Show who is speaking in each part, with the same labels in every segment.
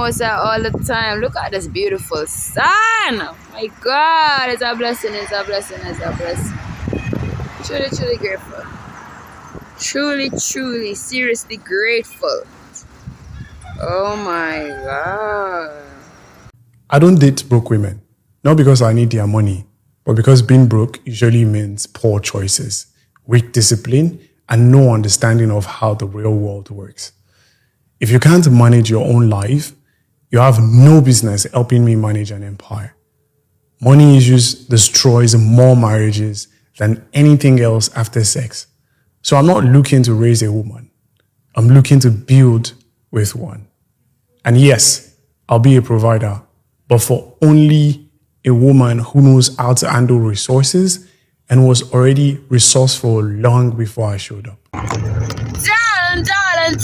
Speaker 1: Most all the time. Look at this beautiful sun. My God, it's a blessing, it's a blessing, it's a blessing. Truly, truly grateful. Truly, truly, seriously grateful. Oh my God.
Speaker 2: I don't date broke women, not because I need their money, but because being broke usually means poor choices, weak discipline, and no understanding of how the real world works. If you can't manage your own life, you have no business helping me manage an empire. Money issues destroys more marriages than anything else after sex. So I'm not looking to raise a woman. I'm looking to build with one. And yes, I'll be a provider, but for only a woman who knows how to handle resources and was already resourceful long before I showed up.
Speaker 1: Darling.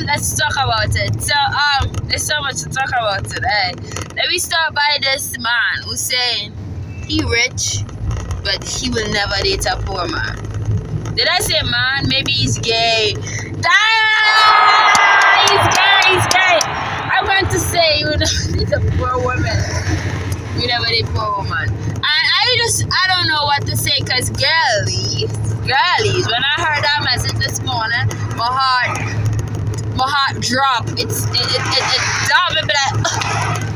Speaker 1: Let's talk about it. So, there's so much to talk about today. Let me start by this man who's saying he rich, but he will never date a poor man. Did I say man? Maybe he's gay. He's gay. I want to say you will never date a poor woman. You never date a poor woman. And I don't know what to say, because girlies, when I heard that message this morning, my heart dropped. It dropped me like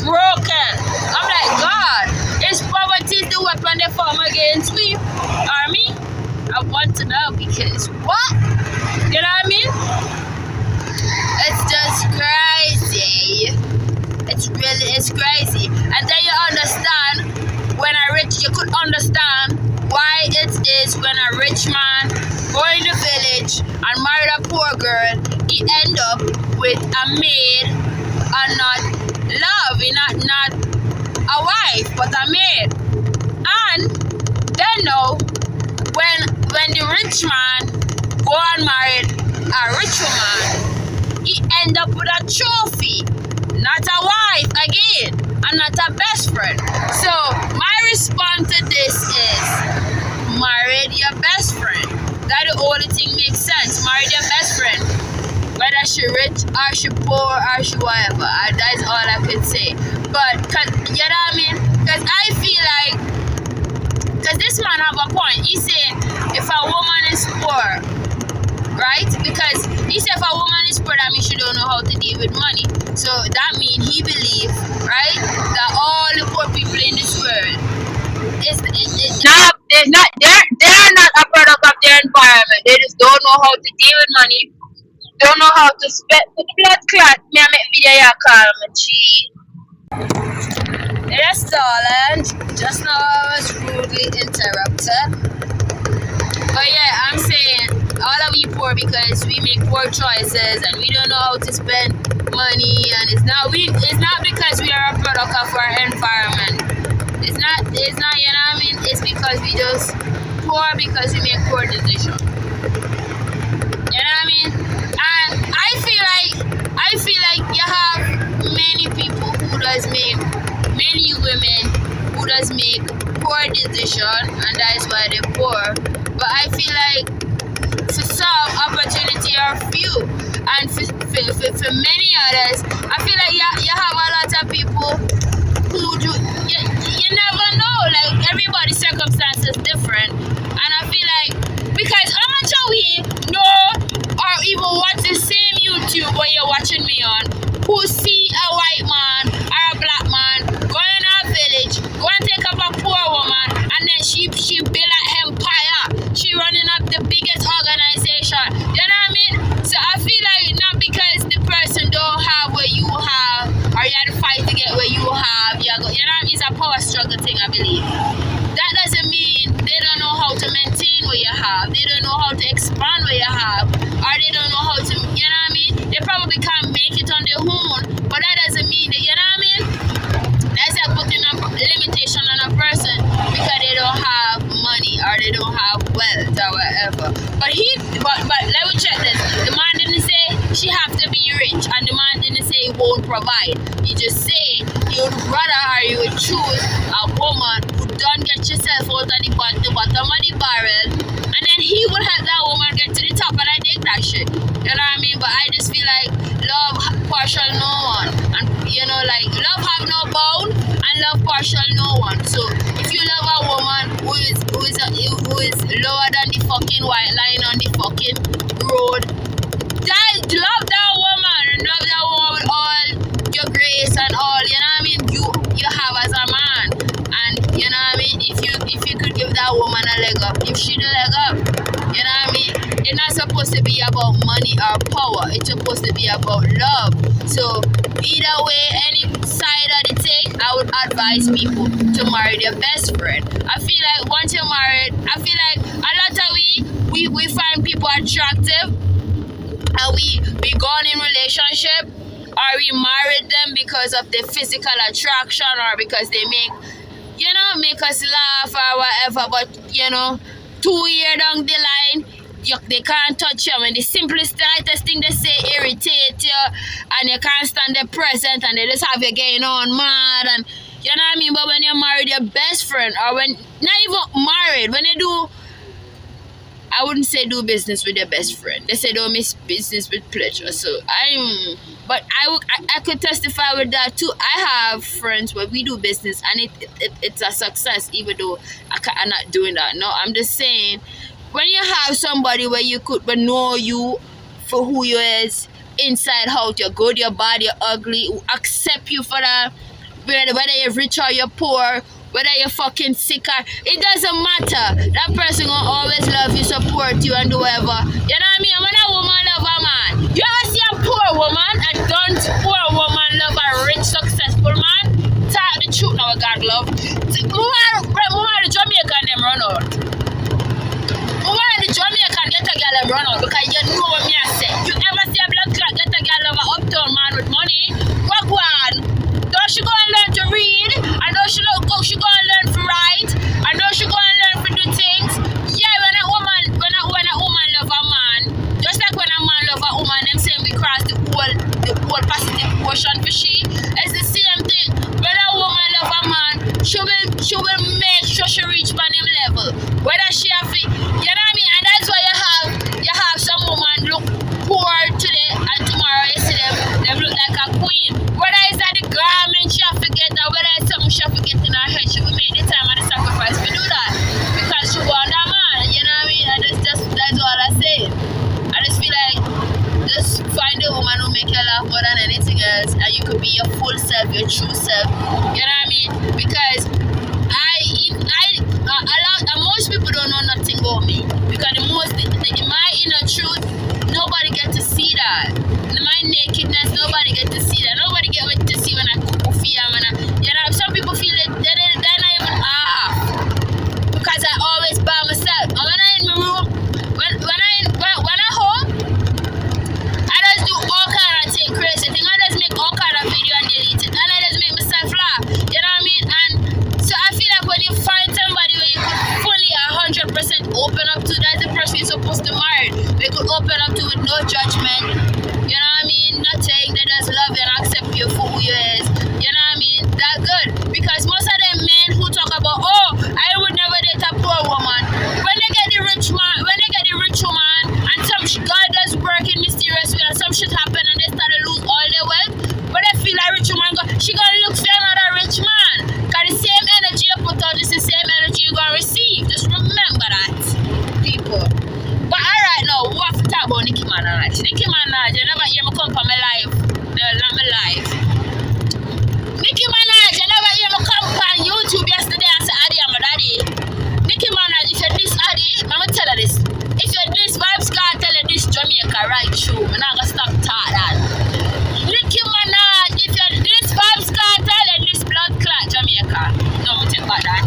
Speaker 1: broken. I'm like, God, is poverty the weapon they form against me? Army? I want to know, because what? You know what I mean? It's just crazy. It's crazy. And then you understand, when you could understand why it is when a rich man go in the village and marry a poor girl, he end up with a maid and not love, not a wife, but a maid. And then now, when the rich man go and marry a rich woman, he end up with a trophy, not a wife again, and not a best friend. So my response to this is, marry your best friend. That the only thing makes sense. Marry your best friend, whether she rich or she poor or she whatever. That is all I can say. But you know what I mean? Because I feel like, because this man have a point. He said if a woman is poor, right? Because he said if a woman is poor, that means she don't know how to deal with money. So that means he believes, right, that all the poor people in this world they're not a product of their environment. They just don't know how to deal with money, don't know how to spend the blood clot. Me I make video you call me cheap. Yes, darling. Just now I was rudely interrupted. But yeah, I'm saying all of you poor because we make poor choices and we don't know how to spend money, and it's not because we are a product of our environment. It's not, you know what I mean? It's because we just poor because we make poor decisions. You know what I mean? And I feel like you have many people who does make, many women who does make poor decisions, and that is why they're poor. But I feel like for some, opportunity are few, and for many others, I feel like you have a lot of people who do. You never know. Like everybody's circumstances different, and I feel like because how much of we know or even watch the same YouTube when you're watching me on, who see a white man or a black man go in a village, go and take up a poor woman, and then she build an empire. She running up the biggest organization. You know what I mean? So I feel like not because the person don't have what you have, or you had to fight to get what you have. You know what I mean? It's a power struggle thing, I believe. That doesn't mean they don't know how to maintain what you have. They don't know how to expand what you have, or they don't know how to, you know what I mean? They probably can't make it on their own, but that doesn't mean that, you know what I mean? That's like putting a limitation on a person because they don't have money or they don't have wealth or whatever. But let me check this. The man didn't say she have to be rich, and the man didn't say he won't provide. He just say you would rather or you would choose a woman who don't get yourself out of the bottom of the barrel, and then he would help that woman get to the top, and I dig that shit. You know what I mean? But I just feel like love partial no one. And you know, like love have no bound and love partial no one. So if you love a woman who is lower than the fucking white line on the fucking road, love that woman and love that woman with all your grace and all, you know what I mean, you have as a man. And you know what I mean, if you could give that woman a leg up, give she the leg up. You know what I mean? It's not supposed to be about money or power. It's supposed to be about love. So either way, any side of the take, I would advise people to marry their best friend. I feel like once you're married, I feel like a lot of we find people attractive and we go on in relationship, or we married them because of the physical attraction or because they make us laugh or whatever. But you know, 2 years down the line, they can't touch you. When the simplest, lightest thing they say irritate you, and you can't stand the present, and they just have you getting on mad, and you know what I mean. But when you're married, your best friend, or when not even married, when you do, I wouldn't say do business with your best friend. They say don't miss business with pleasure. So but I could testify with that too. I have friends where we do business and it's a success, even though I'm not doing that. No, I'm just saying, when you have somebody where you could know you for who you is, inside out, you're good, you're bad, you're ugly, accept you for that, whether you're rich or you're poor, whether you're fucking sick or, it doesn't matter. That person will always love you, support you, and do whatever. You know what I mean? When a woman love a man, you ever see a poor woman, a don't poor woman love a rich, successful man? Tell the truth now, God love. Woman, the Jamaican them run out. Woman, the Jamaican get a girl them run out because you know what me I say. You ever see a blood clot get a girl love a uptown man with money? What go on? Don't she go and learn to read? And don't she go and learn to write? And don't she go and learn to do things? Yeah, when a woman love a man, just like when a man love a woman, them saying we cross the whole Pacific Ocean for she. It's the same thing. When a woman love a man, she will make sure she reach on him level. Whether she have it, you know what I mean? And that's why you have some woman look poor today and tomorrow you see them look like a queen. Whether it's at the garment she have to get or whether it's something she have to get in her head, she will make the time and the sacrifice to do that. Because she want that man, you know what I mean? And that's all I say. I just feel like just find a woman who make you laugh more than anything else, and you could be your full self, your true self. You know what I mean? Because most people don't know nothing about me. Because my inner truth, nobody get to see that. My nakedness, nobody get to see that. Nobody get to see when I cook for you. You know, some people feel that they're not even off. Because I always by myself. And when I'm in my room, when I'm home, I just do all kind of things, crazy things. I just make all kind of video and delete it. And I just make myself laugh. You know what I mean? And so I feel like when you find somebody where you could fully 100% open up to, that's the person you're supposed to marry. They could open up to with no judgment. You know what I mean? Nothing. They just love you and accept you for who you is. You know what I mean? That's good. Because most of them men who talk about, oh, I would never date a poor woman. When they get the rich woman, and God does work in mysterious way, and some shit happen and they start to lose all their wealth. But they feel like rich woman, she gonna look for another rich man. Because the same energy you put out is the same energy you're gonna receive. Just remember that, people. But alright now, we have to talk about Nicki Minaj. Nicki Minaj, you never hear me come from my life. No, not my life. Nicki Minaj, you never hear me come on YouTube yesterday and say, Adi, I'm a daddy. Nicki Minaj, if you're this Adi, I'm gonna tell her this. If you're this Vybz Kartel and this Jamaica right through, I'm not gonna stop talking that. Nicki Minaj, if you're this Vybz Kartel and this blood clot Jamaica, no, I'm gonna take about that.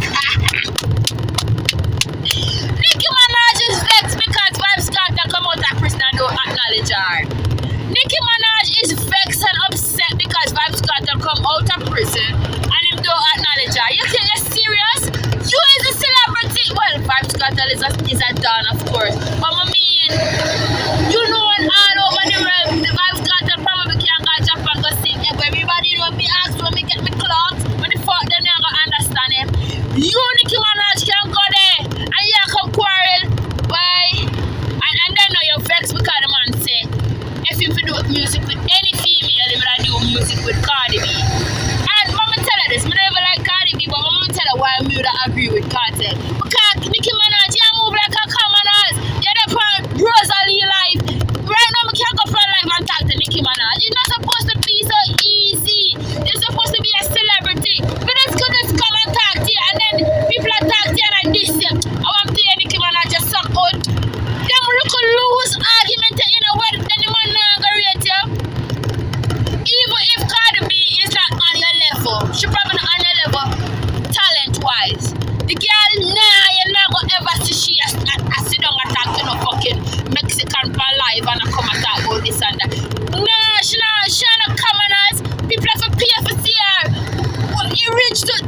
Speaker 1: Nicki Minaj is vexed because Vybz Kartel come out of prison and don't acknowledge her. Nicki Minaj is vexed and upset because Vybz Kartel come out of prison and him don't acknowledge her. You think you're serious? You is a celebrity. Well, Vybz Kartel is a don, of course. But I mean, you know, and all over the realm, the Vybz Kartel probably can't go to Japan go sing. Everybody know me ask when me get me clothes, when the fuck them never understand him. You, Nicki Minaj, can go there and you come quarrel. Why? And then now you're vexed because the man say, if you do music with any female, with Cardi B. And mama tell her this, I never like Cardi B, but mama tell her why I would agree with Cartel. Because Nicki Minaj, you move like a commoners. You're the part Rosalie life. Right now, I can't go for life and talk to Nicki Minaj. It's not supposed to be so easy. You're supposed to be a celebrity. But it's good to come and talk to you, and then people are talking to you and diss you. I want to hear Nicki Minaj just suck out. Them look lose argument in a way, then the man not gonna rate you. Even if Cardi B is not on your level, she probably not on your level talent-wise. The girl, nah, you're not gonna ever see she a sit down and talk to no fucking Mexican for live and come and talk about this and that. Nah, she not commoners. People have to pay for see her. Well, he reached to a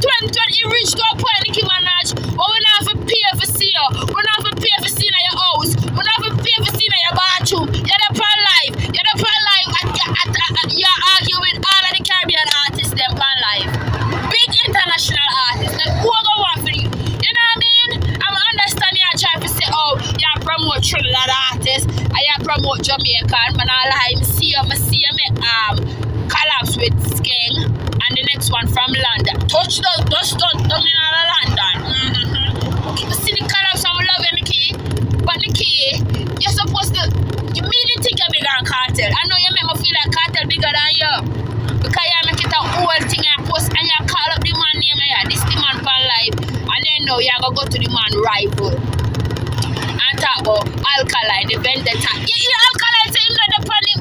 Speaker 1: point, Nicki Minaj. Oh, we not have to pay for see her. We not have to pay for see her in your house. We not have to pay for see her in your bathroom. You're the pro live. You're the pro live. You argue with all of the Caribbean artists them on live. Big international artists. Like, who are going for you? You know what I mean? I'm understanding you trying to say, oh, you promote Trinidad artists, and you promote Jamaican. Man, I lie. I see you collapse with Skeng, and the next one from London. Touchdown in London. See the collapse, I love you, Nikki. But Nikki, you're supposed to, you really think you're bigger than Cartel. I know you make me feel like Cartel bigger than you. Because you make it a whole thing and post, and you call up the man name, and this the man for life. And then now you're going to go to the man rival. And talk about Alkaline, the vendetta. Yeah, Alkaline say him not the pan him,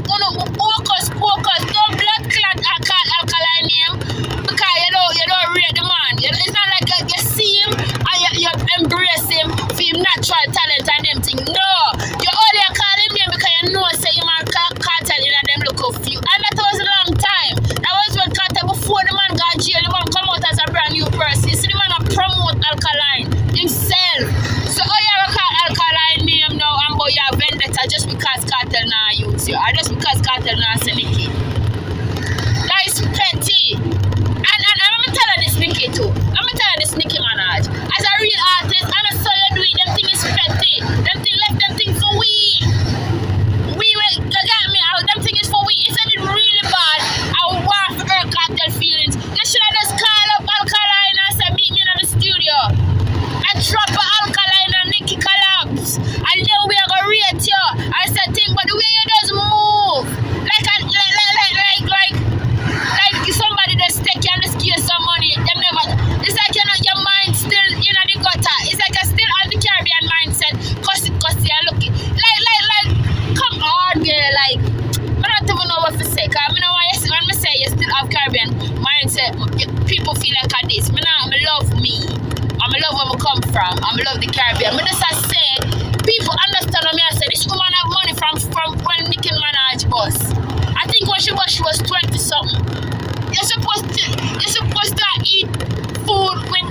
Speaker 1: focus, don't blood clot and call Alkaline name. Because you don't rate the man. It's not like you see him and you embrace him for him natural talent and them thing. No, you only call him name because you know say him and Cartel in and them look up for you. And that was a long time. That was when Cartel, before the man got jail, the man come out as a brand new person. You see the man promote Alkaline himself. So you call Alkaline name now and boy you vendetta just because Cartel now use you, or just because Cartel now say Nikki. That is petty. And I'm telling this Nikki too. I'm telling this Nicki Minaj. As a real artist, and I saw you do it, them thing is petty. Them thing left them thing for we. You got me out. Them thing is for we. It said it really bad. I want for her Cartel feelings. You should have just call up Alkaline and say meet me in the studio. And drop a Alkaline and Nikki collapse. And then we are gonna rate you. I said think, but the way you just move. Like somebody just take you and just give you some money. Them never. It's like your mind still in the gutter. It's like you still have the Caribbean mindset. Cussy and looking. Like, come on, girl. Like, I don't even know what to say. Cause I know when I say you still have Caribbean mindset, people feel like this. I love me. I love where I come from. I love the Caribbean. But just I say, people understand what I say. This woman have money from when Nicki Minaj was. I think when she was 20 something. You're supposed to eat food with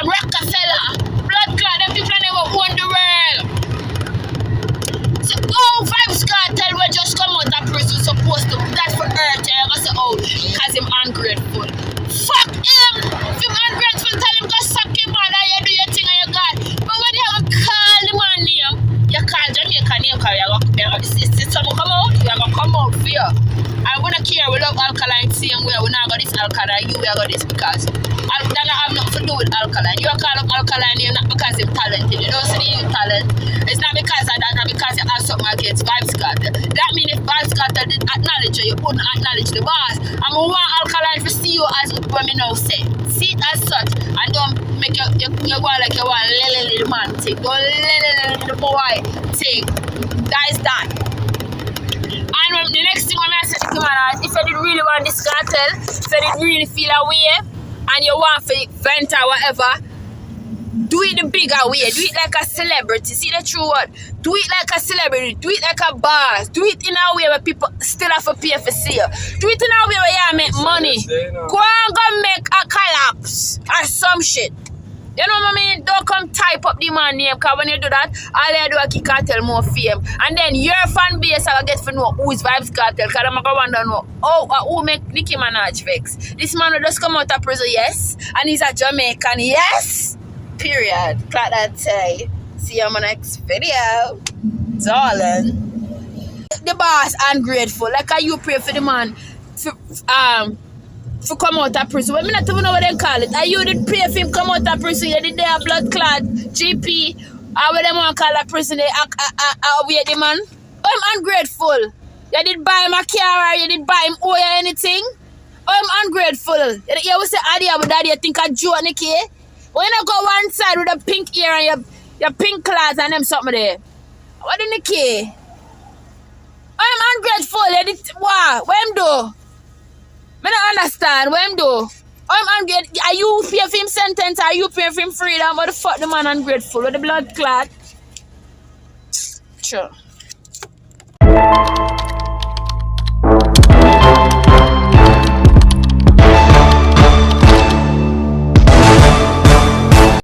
Speaker 1: Rockefeller. Blood clot, them people never won the world. So Vybz Kartel will just come out of prison supposed to. That's for Earth. I'm gonna say, because him ungrateful. Fuck him! If him ungrateful, tell him go suck him man and you do your thing and you got. But when you call the man name, you call Jamaican name because you're gonna come out for you. And we don't care, we love Alkaline same way. We're not got this Alkaline, you we got this because that don't have nothing to do with Alkaline. You call up Alkaline name not because he's talented. You don't see the talent. It's not because of that, not because you have something against Vybz Kartel. That means if Vybz Kartel did acknowledge you, you wouldn't acknowledge the boss. And we want Alkaline to see you as what me now say. See it as such. And don't make you go like you want little man thing. Don't little boy thing. That is that. And the next thing when I said to Nicki Minaj, if you didn't really want this Cartel, if you didn't really feel a way, and you want to vent or whatever, do it the bigger way. Do it like a celebrity. See the true word? Do it like a celebrity. Do it like a boss. Do it in a way where people still have to pay for see you. Do it in a way where you make money. Go and go make a collapse or some shit. You know what I mean? Don't come type up the man name, because when you do that, all you do is kick Cartel more fame. And then your fan base will get to know who is Vybz Kartel, because I'm going to wonder who make Nicki Minaj vex. This man will just come out of prison, yes. And he's a Jamaican, yes. Period. Clap that say. See you on my next video. Darling. The boss ungrateful. Like how you pray for the man for come out of prison. Well, me not even know what they call it. And you did pay for him come out of prison. You did their blood clot, GP, or what they want to call a prison. They wait the man. I'm ungrateful. You did buy him a car or you did buy him oil or anything. I'm ungrateful. You will say, Adi, but daddy, you think I Joe Nikki? When you go one side with a pink ear and your pink clothes and them something there. What in the key? I'm ungrateful. You did what? What him do? I don't understand. What him do? I'm ungrateful. Are you pay for him sentence? Are you pay for him freedom? What the fuck the man ungrateful? With the blood clot? Sure.